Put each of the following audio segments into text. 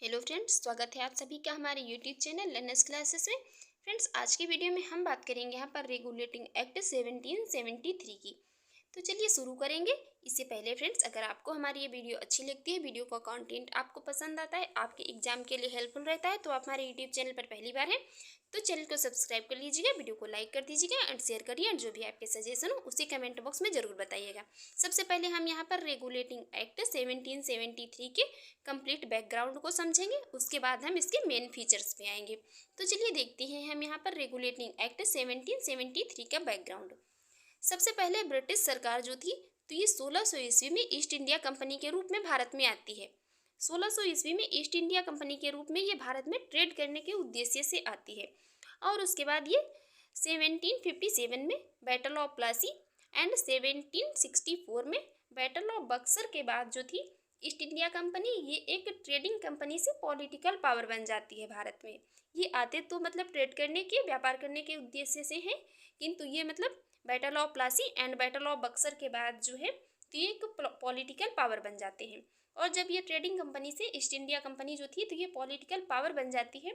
Hello friends, स्वागत है आप सभी का हमारे यूट्यूब चैनल लर्नर्स क्लासेस में। फ्रेंड्स, आज की वीडियो में हम बात करेंगे यहाँ पर रेगुलेटिंग एक्ट 1773 की। तो चलिए शुरू करेंगे। इससे पहले फ्रेंड्स, अगर आपको हमारी ये वीडियो अच्छी लगती है, वीडियो का कंटेंट आपको पसंद आता है, आपके एग्जाम के लिए हेल्पफुल रहता है, तो आप हमारे यूट्यूब चैनल पर पहली बार हैं तो चैनल को सब्सक्राइब कर लीजिएगा, वीडियो को लाइक कर दीजिएगा एंड शेयर करिए, एंड जो भी आपके सजेशन हो उसे कमेंट बॉक्स में ज़रूर बताइएगा। सबसे पहले हम यहाँ पर रेगुलेटिंग एक्ट 1773 के कंप्लीट बैकग्राउंड को समझेंगे, उसके बाद हम इसके मेन फीचर्स पे आएंगे। तो चलिए देखते हैं हम यहाँ पर रेगुलेटिंग एक्ट 1773 का बैकग्राउंड। सबसे पहले ब्रिटिश सरकार जो थी, तो ये 1600 ईस्वी में ईस्ट इंडिया कंपनी के रूप में भारत में आती है। 1600 ईस्वी में ईस्ट इंडिया कंपनी के रूप में ये भारत में ट्रेड करने के उद्देश्य से आती है। और उसके बाद ये 1757 में बैटल ऑफ प्लासी एंड 1764 में बैटल ऑफ बक्सर के बाद जो थी ईस्ट इंडिया कंपनी, ये एक ट्रेडिंग कंपनी से पॉलिटिकल पावर बन जाती है भारत में। ये आते तो मतलब ट्रेड करने के, व्यापार करने के उद्देश्य से हैं, किंतु ये मतलब battle of Plassey and battle of Buxar के बाद जो है तो ये एक पॉलिटिकल पावर बन जाते हैं। और जब ये ट्रेडिंग कंपनी से ईस्ट इंडिया कंपनी जो थी तो ये पॉलिटिकल पावर बन जाती है,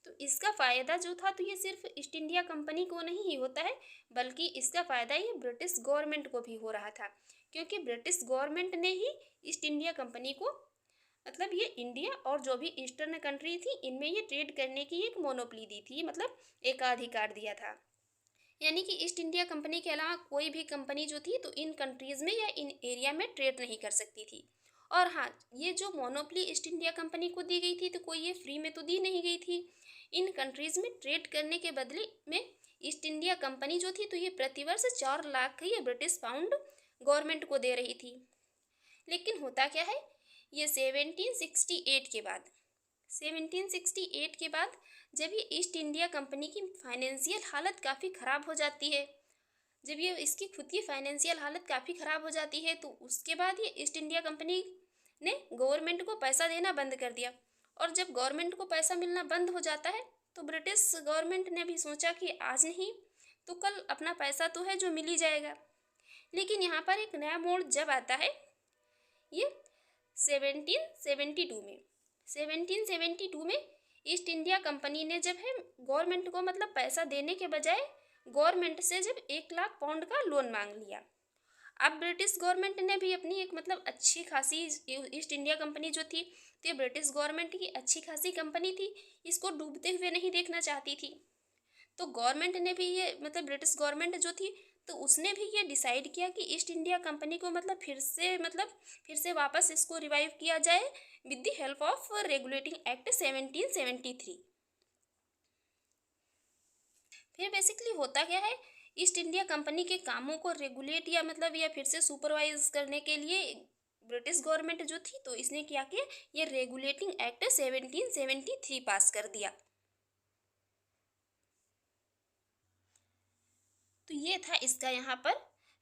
तो इसका फ़ायदा जो था तो ये सिर्फ ईस्ट इंडिया कंपनी को नहीं ही होता है, बल्कि इसका फ़ायदा ये ब्रिटिश गवर्नमेंट को भी हो रहा था, क्योंकि ब्रिटिश गवर्नमेंट ने ही ईस्ट इंडिया कंपनी को मतलब ये इंडिया और जो भी ईस्टर्न कंट्री थी इनमें ये ट्रेड करने की एक मोनोपली दी थी, मतलब एकाधिकार दिया था। यानी कि ईस्ट इंडिया कंपनी के अलावा कोई भी कंपनी जो थी तो इन कंट्रीज़ में या इन एरिया में ट्रेड नहीं कर सकती थी। और हाँ, ये जो मोनोपली ईस्ट इंडिया कंपनी को दी गई थी तो कोई ये फ्री में तो दी नहीं गई थी। इन कंट्रीज़ में ट्रेड करने के बदले में ईस्ट इंडिया कंपनी जो थी तो ये प्रतिवर्ष 4 लाख ये ब्रिटिश पाउंड गवर्नमेंट को दे रही थी। लेकिन होता क्या है, ये 1768 के बाद जब ये ईस्ट इंडिया कंपनी की फाइनेंशियल हालत काफ़ी ख़राब हो जाती है, जब ये इसकी खुद की फाइनेंशियल हालत काफ़ी ख़राब हो जाती है, तो उसके बाद ये ईस्ट इंडिया कंपनी ने गवर्नमेंट को पैसा देना बंद कर दिया। और जब गवर्नमेंट को पैसा मिलना बंद हो जाता है तो ब्रिटिश गवर्नमेंट ने भी सोचा कि आज नहीं तो कल अपना पैसा तो है जो मिल ही जाएगा। लेकिन यहाँ पर एक नया मोड़ जब आता है, ये 1772 में ईस्ट इंडिया कंपनी ने जब है गवर्नमेंट को मतलब पैसा देने के बजाय गवर्नमेंट से जब 1 लाख पाउंड का लोन मांग लिया। अब ब्रिटिश गवर्नमेंट ने भी अपनी एक मतलब अच्छी खासी ईस्ट इंडिया कंपनी जो थी तो ये ब्रिटिश गवर्नमेंट की अच्छी खासी कंपनी थी, इसको डूबते हुए नहीं देखना चाहती थी। तो गवर्नमेंट ने भी ये मतलब ब्रिटिश गवर्नमेंट जो थी तो उसने भी ये डिसाइड किया कि ईस्ट इंडिया कंपनी को मतलब फिर से वापस इसको रिवाइव किया जाए with the help of regulating act 1773। फिर बेसिकली होता क्या है, ईस्ट इंडिया कंपनी के कामों को रेगुलेट या फिर से सुपरवाइज करने के लिए ब्रिटिश गवर्नमेंट जो थी तो इसने क्या किया, ये रेगुलेटिंग एक्ट 1773 पास कर दिया। तो ये था इसका यहाँ पर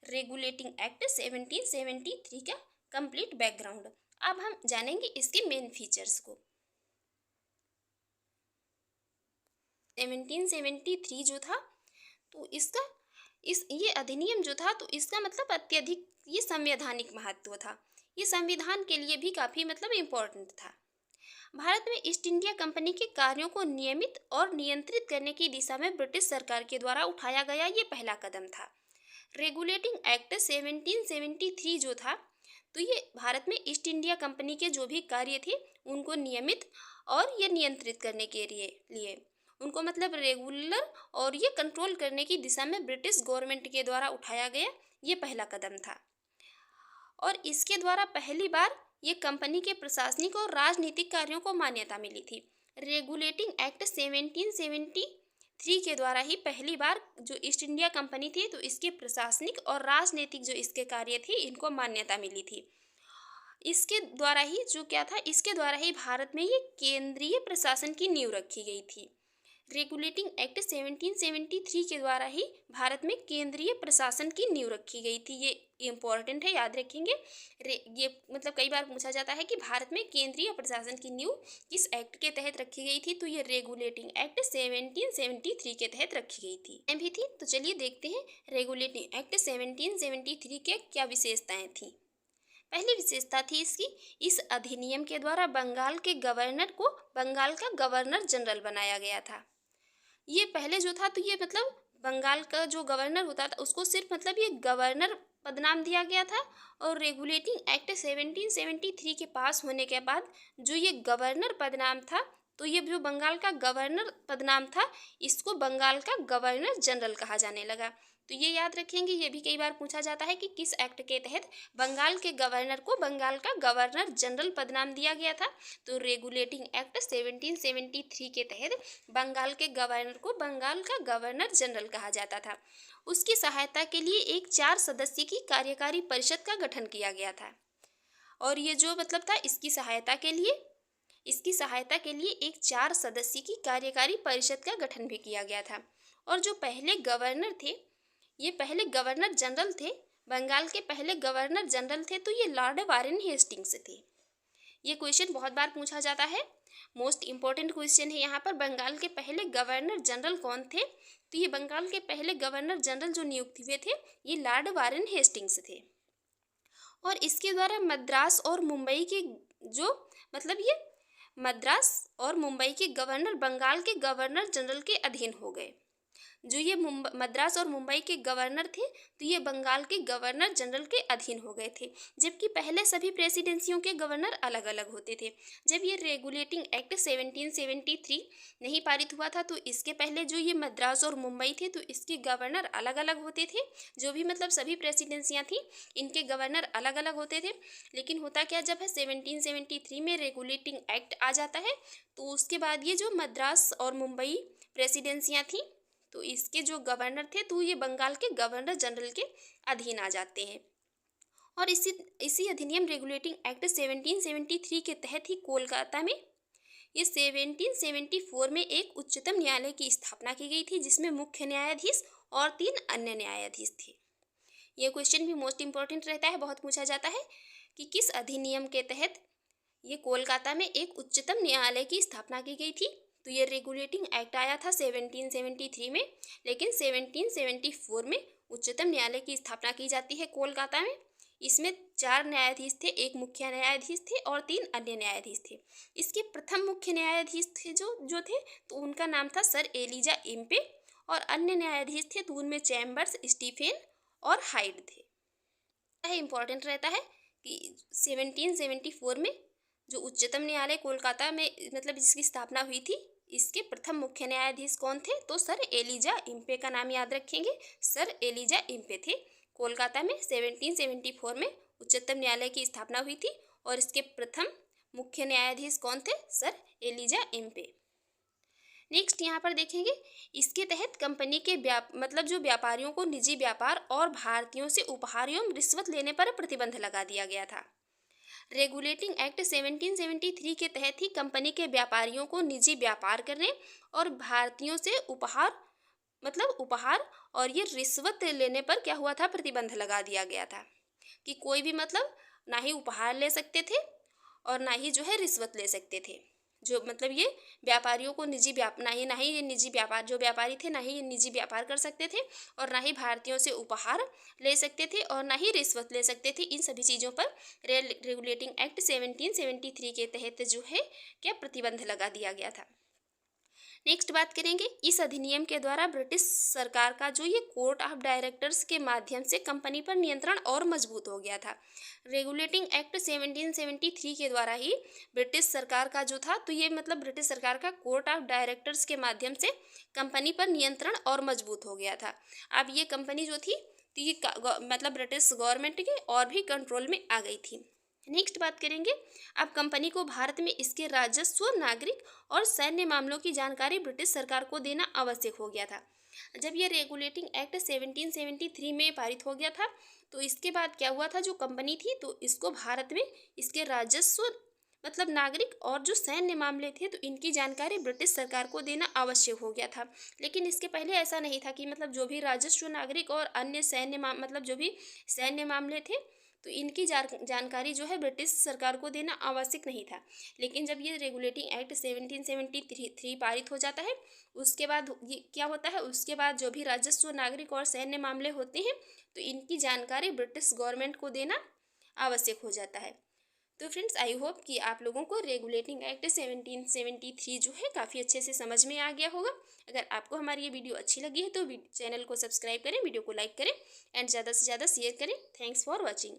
रेगुलेटिंग एक्ट 1773 का कंप्लीट बैकग्राउंड। अब हम जानेंगे इसके मेन फीचर्स को। 1773 जो था तो इसका ये अधिनियम जो था तो इसका मतलब अत्यधिक ये संवैधानिक महत्व था। ये संविधान के लिए भी काफ़ी मतलब इम्पोर्टेंट था। भारत में ईस्ट इंडिया कंपनी के कार्यों को नियमित और नियंत्रित करने की दिशा में ब्रिटिश सरकार के द्वारा उठाया गया ये पहला कदम था। रेगुलेटिंग एक्ट 1773 जो था तो ये भारत में ईस्ट इंडिया कंपनी के जो भी कार्य थे उनको नियमित और ये नियंत्रित करने के लिए उनको मतलब रेगुलर और ये कंट्रोल करने की दिशा में ब्रिटिश गवर्नमेंट के द्वारा उठाया गया ये पहला कदम था। और इसके द्वारा पहली बार ये कंपनी के प्रशासनिक और राजनीतिक कार्यों को मान्यता मिली थी। रेगुलेटिंग एक्ट 1773 के द्वारा ही पहली बार जो ईस्ट इंडिया कंपनी थी तो इसके प्रशासनिक और राजनीतिक जो इसके कार्य थे इनको मान्यता मिली थी। इसके द्वारा ही जो क्या था, इसके द्वारा ही भारत में ये केंद्रीय प्रशासन की नींव रखी गई थी। रेगुलेटिंग एक्ट 1773 के द्वारा ही भारत में केंद्रीय प्रशासन की नींव रखी गई थी। ये इम्पोर्टेंट है, याद रखेंगे। ये मतलब कई बार पूछा जाता है कि भारत में केंद्रीय प्रशासन की नींव किस एक्ट के तहत रखी गई थी, तो ये रेगुलेटिंग एक्ट 1773 के तहत रखी गई थी भी थी। तो चलिए देखते हैं रेगुलेटिंग एक्ट 1773 के क्या विशेषताएं थी। पहली विशेषता थी इसकी, इस अधिनियम के द्वारा बंगाल के गवर्नर को बंगाल का गवर्नर जनरल बनाया गया था। ये पहले जो था तो ये मतलब बंगाल का जो गवर्नर होता था उसको सिर्फ मतलब ये गवर्नर पदनाम दिया गया था। और रेगुलेटिंग एक्ट 1773 के पास होने के बाद जो ये गवर्नर पदनाम था, तो ये जो बंगाल का गवर्नर पदनाम था, इसको बंगाल का गवर्नर जनरल कहा जाने लगा। तो ये याद रखेंगे, ये भी कई बार पूछा जाता है कि किस एक्ट के तहत बंगाल के गवर्नर को बंगाल का गवर्नर जनरल पदनाम दिया गया था। तो रेगुलेटिंग एक्ट 1773 के तहत बंगाल के गवर्नर को बंगाल का गवर्नर जनरल कहा जाता था। उसकी सहायता के लिए एक 4 सदस्य की कार्यकारी परिषद का गठन किया गया था। और ये जो मतलब था इसकी सहायता के लिए एक 4 सदस्य की कार्यकारी परिषद का गठन भी किया गया था। और जो पहले गवर्नर थे, ये पहले गवर्नर जनरल थे, बंगाल के पहले गवर्नर जनरल थे, तो ये लॉर्ड वारेन हेस्टिंग्स थे। ये क्वेश्चन बहुत बार पूछा जाता है, मोस्ट इम्पोर्टेंट क्वेश्चन है यहाँ पर। बंगाल के पहले गवर्नर जनरल कौन थे? तो ये बंगाल के पहले गवर्नर जनरल जो नियुक्त हुए थे, ये लॉर्ड वारेन हेस्टिंग्स थे। और इसके द्वारा मद्रास और मुंबई के जो मतलब ये मद्रास और मुंबई के गवर्नर बंगाल के गवर्नर जनरल के अधीन हो गए। जो ये मद्रास और मुंबई के गवर्नर थे, तो ये बंगाल के गवर्नर जनरल के अधीन हो गए थे, जबकि पहले सभी प्रेसिडेंसियों के गवर्नर अलग अलग होते थे। जब ये रेगुलेटिंग एक्ट 1773 नहीं पारित हुआ था, तो इसके पहले जो ये मद्रास और मुंबई थे, तो इसके गवर्नर अलग अलग होते थे। जो भी मतलब सभी प्रेसिडेंसियाँ थी, इनके गवर्नर अलग अलग होते थे। लेकिन होता क्या, जब है 1773 में रेगुलेटिंग एक्ट आ जाता है, तो उसके बाद ये जो मद्रास और मुंबई प्रेसिडेंसियाँ थी, तो इसके जो गवर्नर थे, तो ये बंगाल के गवर्नर जनरल के अधीन आ जाते हैं। और इसी अधिनियम रेगुलेटिंग एक्ट 1773 के तहत ही कोलकाता में ये 1774 में एक उच्चतम न्यायालय की स्थापना की गई थी, जिसमें मुख्य न्यायाधीश और 3 अन्य न्यायाधीश थे। ये क्वेश्चन भी मोस्ट इम्पोर्टेंट रहता है, बहुत पूछा जाता है कि किस अधिनियम के तहत ये कोलकाता में एक उच्चतम न्यायालय की स्थापना की गई थी। तो ये रेगुलेटिंग एक्ट आया था 1773 में, लेकिन 1774 में उच्चतम न्यायालय की स्थापना की जाती है कोलकाता में। इसमें 4 न्यायाधीश थे, एक मुख्य न्यायाधीश थे और 3 अन्य न्यायाधीश थे। इसके प्रथम मुख्य न्यायाधीश थे जो थे, तो उनका नाम था सर एलिजा इम्पे। और अन्य न्यायाधीश थे, तो उनमें चैम्बर्स, स्टीफेन और हाइड थे। इम्पोर्टेंट रहता है कि 1774 में जो उच्चतम न्यायालय कोलकाता में मतलब जिसकी स्थापना हुई थी, इसके प्रथम मुख्य न्यायाधीश कौन थे? तो सर एलिजा इम्पे का नाम याद रखेंगे, सर एलिजा इम्पे थे। कोलकाता में 1774 में उच्चतम न्यायालय की स्थापना हुई थी और इसके प्रथम मुख्य न्यायाधीश कौन थे? Sir Elijah Impey. नेक्स्ट यहाँ पर देखेंगे, इसके तहत कंपनी के मतलब जो व्यापारियों को निजी व्यापार और भारतीयों से उपहार एवं रिश्वत लेने पर प्रतिबंध लगा दिया गया था। रेगुलेटिंग एक्ट 1773 के तहत ही कंपनी के व्यापारियों को निजी व्यापार करने और भारतीयों से उपहार और ये रिश्वत लेने पर क्या हुआ था? प्रतिबंध लगा दिया गया था कि कोई भी मतलब ना ही उपहार ले सकते थे और ना ही जो है रिश्वत ले सकते थे। जो मतलब ये व्यापारियों को ना ही ये निजी व्यापार, जो व्यापारी थे ना ही ये निजी व्यापार कर सकते थे और ना ही भारतीयों से उपहार ले सकते थे और ना ही रिश्वत ले सकते थे। इन सभी चीज़ों पर रेगुलेटिंग एक्ट 1773 के तहत जो है क्या प्रतिबंध लगा दिया गया था। नेक्स्ट बात करेंगे, इस अधिनियम के द्वारा ब्रिटिश सरकार का जो ये कोर्ट ऑफ डायरेक्टर्स के माध्यम से कंपनी पर नियंत्रण और मजबूत हो गया था। रेगुलेटिंग एक्ट 1773 के द्वारा ही ब्रिटिश सरकार का जो था, तो ये मतलब ब्रिटिश सरकार का कोर्ट ऑफ डायरेक्टर्स के माध्यम से कंपनी पर नियंत्रण और मजबूत हो गया था। अब ये कंपनी जो थी, तो ये मतलब ब्रिटिश गवर्नमेंट के और भी कंट्रोल में आ गई थी। नेक्स्ट बात करेंगे, अब कंपनी को भारत में इसके राजस्व, नागरिक और सैन्य मामलों की जानकारी ब्रिटिश सरकार को देना आवश्यक हो गया था। जब यह रेगुलेटिंग एक्ट 1773 में पारित हो गया था, तो इसके बाद क्या हुआ था, जो कंपनी थी तो इसको भारत में इसके राजस्व मतलब नागरिक और जो सैन्य मामले थे, तो इनकी जानकारी ब्रिटिश सरकार को देना आवश्यक हो गया था। लेकिन इसके पहले ऐसा नहीं था कि मतलब जो भी राजस्व, नागरिक और अन्य मतलब जो भी सैन्य मामले थे, तो इनकी जानकारी जो है ब्रिटिश सरकार को देना आवश्यक नहीं था। लेकिन जब ये रेगुलेटिंग एक्ट 1773 पारित हो जाता है, उसके बाद ये क्या होता है, उसके बाद जो भी राजस्व, नागरिक और सैन्य मामले होते हैं, तो इनकी जानकारी ब्रिटिश गवर्नमेंट को देना आवश्यक हो जाता है। तो फ्रेंड्स आई होप कि आप लोगों को रेगुलेटिंग एक्ट 1773 जो है काफ़ी अच्छे से समझ में आ गया होगा। अगर आपको हमारी ये वीडियो अच्छी लगी है तो चैनल को सब्सक्राइब करें, वीडियो को लाइक करें एंड ज़्यादा से ज़्यादा शेयर करें। Thanks for watching.